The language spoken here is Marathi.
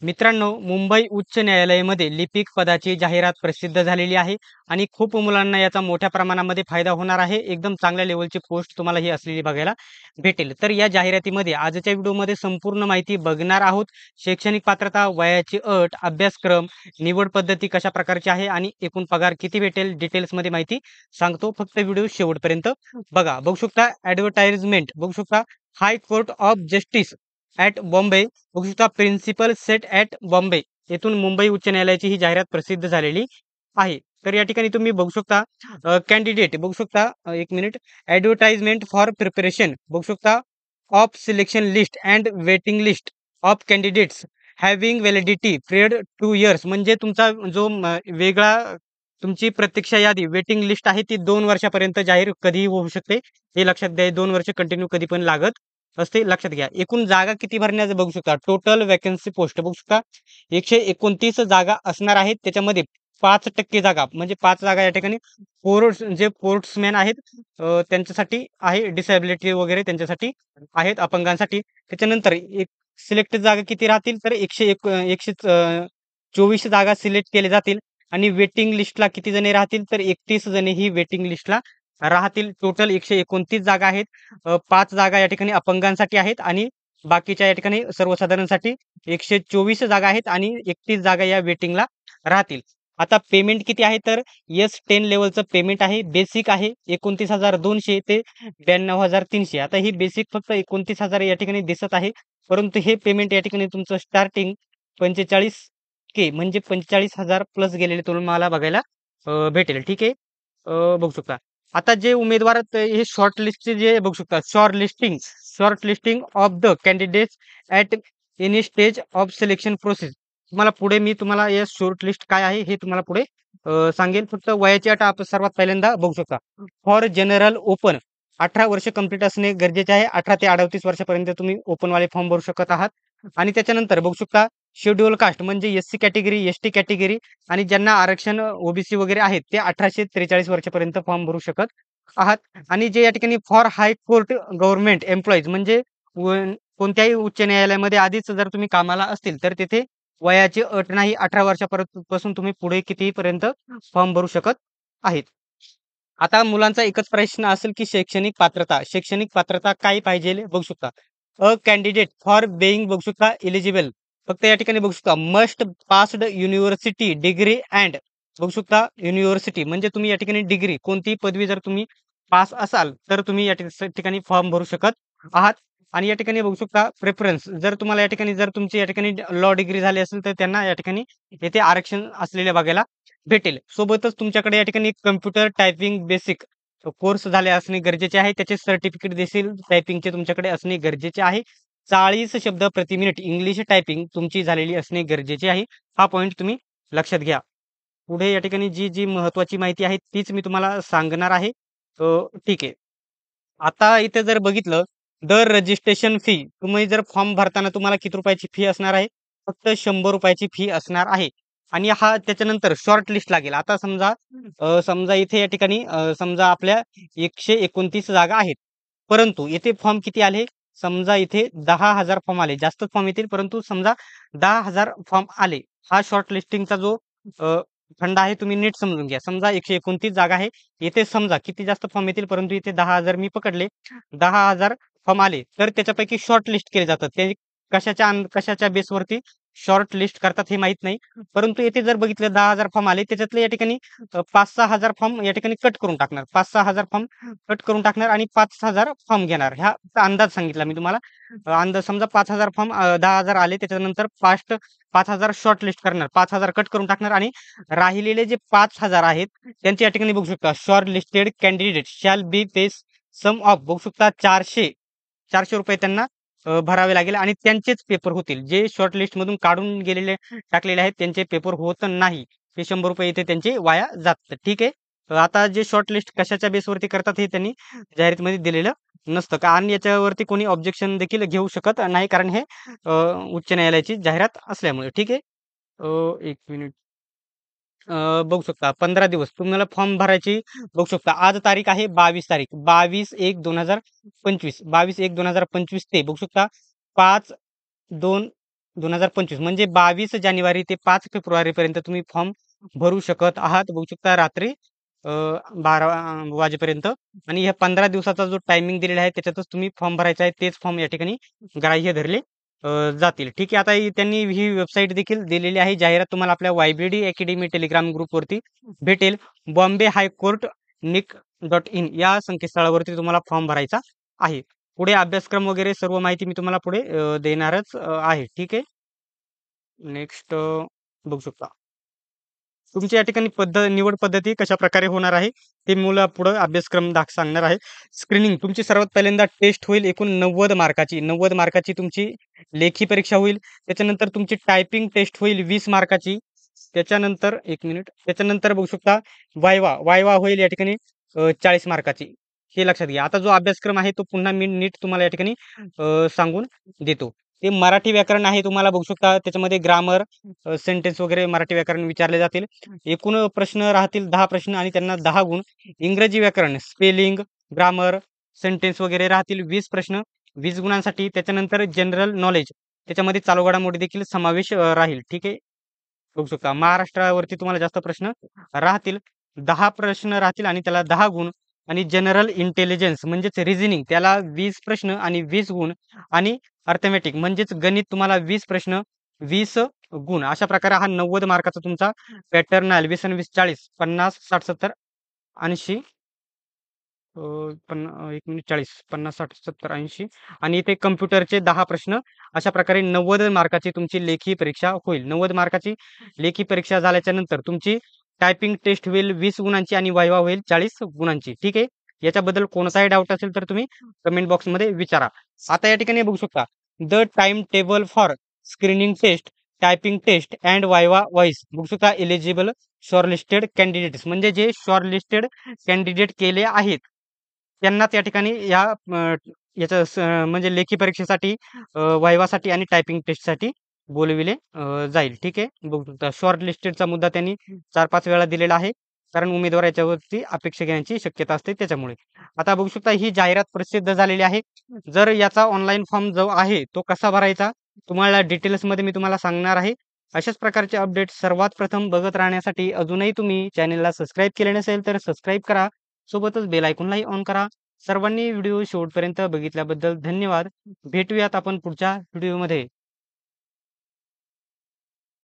मित्रांनो, मुंबई उच्च न्यायालयामध्ये लिपिक पदाची जाहिरात प्रसिद्ध झालेली आहे आणि खूप मुलांना याचा मोठ्या प्रमाणामध्ये फायदा होणार आहे. एकदम चांगल्या लेव्हलची पोस्ट तुम्हाला ही असलेली बघायला भेटेल. तर या जाहिरातीमध्ये आजच्या व्हिडिओमध्ये संपूर्ण माहिती बघणार आहोत. शैक्षणिक पात्रता, वयाची अट, अभ्यासक्रम, निवड पद्धती कशा प्रकारची आहे आणि एकूण पगार किती भेटेल डिटेल्समध्ये माहिती सांगतो. फक्त व्हिडिओ शेवटपर्यंत बघा. बघू शकता ॲडव्हर्टाइजमेंट बघू शकता. High court of justice at Bombay बघू शकता प्रिन्सिपल सेट ॲट बॉम्बे येथून मुंबई उच्च न्यायालयाची ही जाहिरात प्रसिद्ध झालेली आहे. तर या ठिकाणी तुम्ही बघू शकता कॅन्डिडेट बघू शकता 1 मिनिट ॲडव्हर्टाइजमेंट फॉर प्रिपरेशन बघू शकता of selection list and waiting list of candidates having validity period 2 years म्हणजे तुमचा जो वेगळा तुमची प्रतीक्षा यादी वेटिंग लिस्ट आहे ती 2 वर्षापर्यंत जाहीर कधीही होऊ शकते. हे लक्षात घ्या. 2 वर्ष कंटिन्यू कधी पण लागत असते लक्षात घ्या. एकूण जागा किती भरण्याचं बघू शकता. टोटल वॅकन्सी पोस्ट बघू शकता 129 जागा असणार आहेत. त्याच्यामध्ये 5% जागा म्हणजे 5 जागा या ठिकाणी जे स्पोर्ट्समॅन आहेत त्यांच्यासाठी आहे. डिसेबिलिटी वगैरे त्यांच्यासाठी आहेत, अपंगांसाठी. त्याच्यानंतर एक सिलेक्टेड जागा किती राहतील तर 124 जागा सिलेक्ट केल्या जातील आणि वेटिंग लिस्टला किती जणे राहतील तर 31 जणे ही वेटिंग लिस्टला राहतील. टोटल 129 जागा आहेत. 5 जागा या ठिकाणी अपंगांसाठी आहेत आणि बाकीच्या या ठिकाणी सर्वसाधारणसाठी 124 जागा आहेत आणि 31 जागा या वेटिंगला राहतील. आता पेमेंट किती आहे तर S10 लेव्हलचं पेमेंट आहे. बेसिक आहे 29,200 ते 92,300. आता ही बेसिक फक्त 29,000 या ठिकाणी दिसत आहे. परंतु हे पेमेंट या ठिकाणी तुमचं स्टार्टिंग 45K म्हणजे 45,000 प्लस गेलेले तुम्हाला बघायला भेटेल. ठीक आहे. बघू शकता. आता जे उमेदवार हे शॉर्ट लिस्टचे जे बघू शकता short listing of the candidates at any stage of selection process. तुम्हाला पुढे मी तुम्हाला या शॉर्ट लिस्ट काय आहे हे तुम्हाला पुढे सांगेल. फक्त वयाची अट आपण सर्वात पहिल्यांदा बघू शकता. फॉर जनरल ओपन 18 वर्ष कंप्लीट असणे गरजेचे आहे. 18 ते 38 वर्षापर्यंत तुम्ही ओपनवाले फॉर्म भरू शकत आहात. आणि त्याच्यानंतर बघू शकता शेड्यूल कास्ट म्हणजे SC कॅटेगरी, ST कॅटेगरी आणि ज्यांना आरक्षण OBC वगैरे आहेत ते 1843 वर्षापर्यंत फॉर्म भरू शकत आहात. आणि जे या ठिकाणी for high court government employees म्हणजे कोणत्याही उच्च न्यायालयामध्ये आधीच जर तुम्ही कामाला असतील तर तिथे वयाची अट नाही. 18 वर्षापर्यंत पासून तुम्ही पुढे कितीपर्यंत फॉर्म भरू शकत आहेत. आता मुलांचा एकच प्रश्न असेल की शैक्षणिक पात्रता काय पाहिजे बघू शकता. अ कॅन्डिडेट फॉर बेईंग बघू शकता एलिजिबल फक्त या ठिकाणी बघू शकता must passed university degree and बघू शकता युनिव्हर्सिटी म्हणजे तुम्ही या ठिकाणी डिग्री कोणतीही पदवी जर तुम्ही पास असाल तर तुम्ही या ठिकाणी फॉर्म भरू शकत आहात. आणि या ठिकाणी बघू शकता प्रेफरन्स जर तुम्हाला या ठिकाणी जर तुमची या ठिकाणी लॉ डिग्री झाली असेल तर त्यांना या ठिकाणी येथे आरक्षण असलेल्या बघायला भेटेल. सोबतच तुमच्याकडे या ठिकाणी कम्प्युटर टायपिंग बेसिक कोर्स झाले असणे गरजेचे आहे. त्याचे सर्टिफिकेट देखील टायपिंगचे तुमच्याकडे असणे गरजेचे आहे. 40 शब्द प्रति मिनिट इंग्लिश टायपिंग तुमची झालेली असणे गरजेचे आहे. हा पॉईंट तुम्ही लक्षात घ्या. पुढे या ठिकाणी जी जी महत्त्वाची माहिती आहे तीच मी तुम्हाला सांगणार आहे. ठीक आहे. आता इथे जर बघितलं दर रजिस्ट्रेशन फी तुम्ही जर फॉर्म भरताना तुम्हाला किती रुपयाची फी असणार आहे? फक्त 100 रुपयाची फी असणार आहे. आणि हा त्याच्यानंतर शॉर्ट लिस्ट लागेल. आता समजा इथे या ठिकाणी समजा आपल्या 129 जागा आहेत. परंतु इथे फॉर्म किती आले? समजा इथे 10,000 फॉर्म आले. जास्त फॉर्म येतील परंतु समजा 10,000 फॉर्म आले. हा शॉर्ट लिस्टिंगचा जो फंड आहे तुम्ही नीट समजून घ्या. समजा 129 जागा आहे. येथे समजा किती जास्त फॉर्म येतील परंतु इथे 10,000 मी पकडले. 10,000 फॉर्म आले तर त्याच्यापैकी शॉर्ट लिस्ट केले जातात. ते कशाच्या बेसवरती शॉर्ट लिस्ट करतात हे माहीत नाही. परंतु येथे जर बघितलं 10,000 फॉर्म आले त्याच्यातले या ठिकाणी 5,000-6,000 फॉर्म या ठिकाणी कट करून टाकणार. 5,000-6,000 फॉर्म कट करून टाकणार आणि 5,000 फॉर्म घेणार. ह्या अंदाज सांगितला मी तुम्हाला. अंदाज समजा 5,000 फॉर्म 10,000 आले त्याच्यानंतर 5,000 शॉर्ट लिस्ट करणार. 5,000 कट करून टाकणार आणि राहिलेले जे 5,000 आहेत त्यांच्या या ठिकाणी बघू शकता short listed candidate shall be paid sum of बघू शकता 400 रुपये त्यांना भरावे लागेल आणि त्यांचेच पेपर होतील. जे शॉर्ट लिस्टमधून काढून गेलेले टाकलेले आहेत त्यांचे पेपर होत नाही. ते 100 रुपये इथे त्यांचे वाया जातात. ठीक आहे. आता जे शॉर्ट लिस्ट कशाच्या बेसवरती करतात हे त्यांनी जाहिरातीमध्ये दिलेलं नसतं का आणि याच्यावरती कोणी ऑब्जेक्शन देखील घेऊ शकत नाही कारण हे उच्च न्यायालयाची जाहिरात असल्यामुळे. ठीक आहे. 1 मिनिट बघू शकता 15 दिवस तुम्हाला फॉर्म भरायची बघू शकता. आज तारीख आहे 22 तारीख 22/1/2025 22/1/2025 ते बघू शकता 5/2 2025 म्हणजे 22 जानेवारी ते 5 फेब्रुवारीपर्यंत तुम्ही फॉर्म भरू शकत आहात. बघू शकता रात्री 12 वाजेपर्यंत आणि ह्या 15 दिवसाचा जो टायमिंग दिलेला आहे त्याच्यातच तुम्ही फॉर्म भरायचा आहे. तेच फॉर्म या ठिकाणी ग्राह्य धरले जातील. ठीक आहे. आता त्यांनी ही वेबसाईट देखील दिलेली आहे. जाहिरात तुम्हाला आपल्या YBD अकॅडमी टेलिग्राम ग्रुपवरती भेटेल. बॉम्बे हायकोर्ट NIC.in या संकेतस्थळावरती तुम्हाला फॉर्म भरायचा आहे. पुढे अभ्यासक्रम वगैरे सर्व माहिती मी तुम्हाला पुढे देणारच आहे. ठीक आहे. नेक्स्ट बघू शकता. तुमची या ठिकाणी निवड पद्धती कशाप्रकारे होणार आहे, ते मला पुढं अभ्यासक्रम सांगणार आहे. स्क्रीनिंग तुमची सर्वात पहिल्यांदा टेस्ट होईल एकूण 90 मार्काची. 90 मार्काची तुमची लेखी परीक्षा होईल. त्याच्यानंतर तुमची टायपिंग टेस्ट होईल 20 मार्काची. त्याच्यानंतर 1 मिनिट. त्याच्यानंतर बघू शकता वायवा होईल या ठिकाणी 40 मार्काची. हे लक्षात घ्या. आता जो अभ्यासक्रम आहे तो पुन्हा मी नीट तुम्हाला या ठिकाणी सांगून देतो. ते मराठी व्याकरण आहे तुम्हाला बघू शकता त्याच्यामध्ये ग्रामर, सेंटेन्स वगैरे मराठी व्याकरण विचारले जातील. एकूण प्रश्न राहतील 10 प्रश्न आणि त्यांना 10 गुण. इंग्रजी व्याकरण, स्पेलिंग, ग्रामर, सेंटेन्स वगैरे राहतील 20 प्रश्न 20 गुणांसाठी. त्याच्यानंतर जनरल नॉलेज त्याच्यामध्ये चालू घडामोडी देखील समावेश राहील. ठीक आहे. बघू शकता महाराष्ट्रावरती तुम्हाला जास्त प्रश्न राहतील. 10 प्रश्न राहतील आणि त्याला 10 गुण आणि जनरल इंटेलिजन्स म्हणजेच रिझनिंग त्याला 20 प्रश्न आणि 20 गुण आणि अर्थमॅटिक म्हणजेच गणित तुम्हाला 20 प्रश्न 20 गुण. अशा प्रकारे हा 90 मार्काचा तुमचा पॅटर्न आहे. 20 आणि 20 40 50 60 70 80 1 मिनिट 40 50 60 70 80 आणि इथे कम्प्युटरचे 10 प्रश्न. अशा प्रकारे 90 मार्काची तुमची लेखी परीक्षा होईल. 90 मार्काची लेखी परीक्षा झाल्याच्या नंतर तुमची टायपिंग टेस्ट होईल 20 गुणांची आणि वायवा होईल 40 गुणांची. ठीक आहे. याच्याबद्दल कोणताही डाऊट असेल तर तुम्ही कमेंट बॉक्समध्ये विचारा. आता या ठिकाणी बघू शकता the time table for screening test, typing test and viva voce. बघू शकता एलिजिबल शॉर्टलिस्टेड कॅन्डिडेट्स म्हणजे जे शॉर्टलिस्टेड कॅन्डिडेट केले आहेत त्यांनाच या ठिकाणी म्हणजे लेखी परीक्षेसाठी वायवासाठी आणि टायपिंग टेस्टसाठी बोलविले जाईल. ठीक आहे. बघू शकता शॉर्ट लिस्टेडचा मुद्दा त्यांनी 4-5 वेळा दिलेला आहे. कारण उमेदवार याच्यावरती अपेक्षा घेण्याची शक्यता असते त्याच्यामुळे. आता बघू शकता ही जाहिरात प्रसिद्ध झालेली आहे. जर याचा ऑनलाईन फॉर्म जो आहे तो कसा भरायचा तुम्हाला डिटेल्समध्ये मी तुम्हाला सांगणार आहे. अशाच प्रकारचे अपडेट सर्वात प्रथम बघत राहण्यासाठी अजूनही तुम्ही चॅनेलला सबस्क्राईब केले नसेल तर सबस्क्राईब करा. सोबतच बेल आयकॉनलाही ऑन करा. सर्वांनी व्हिडिओ शेवटपर्यंत बघितल्याबद्दल धन्यवाद. भेटूयात आपण पुढच्या व्हिडिओमध्ये.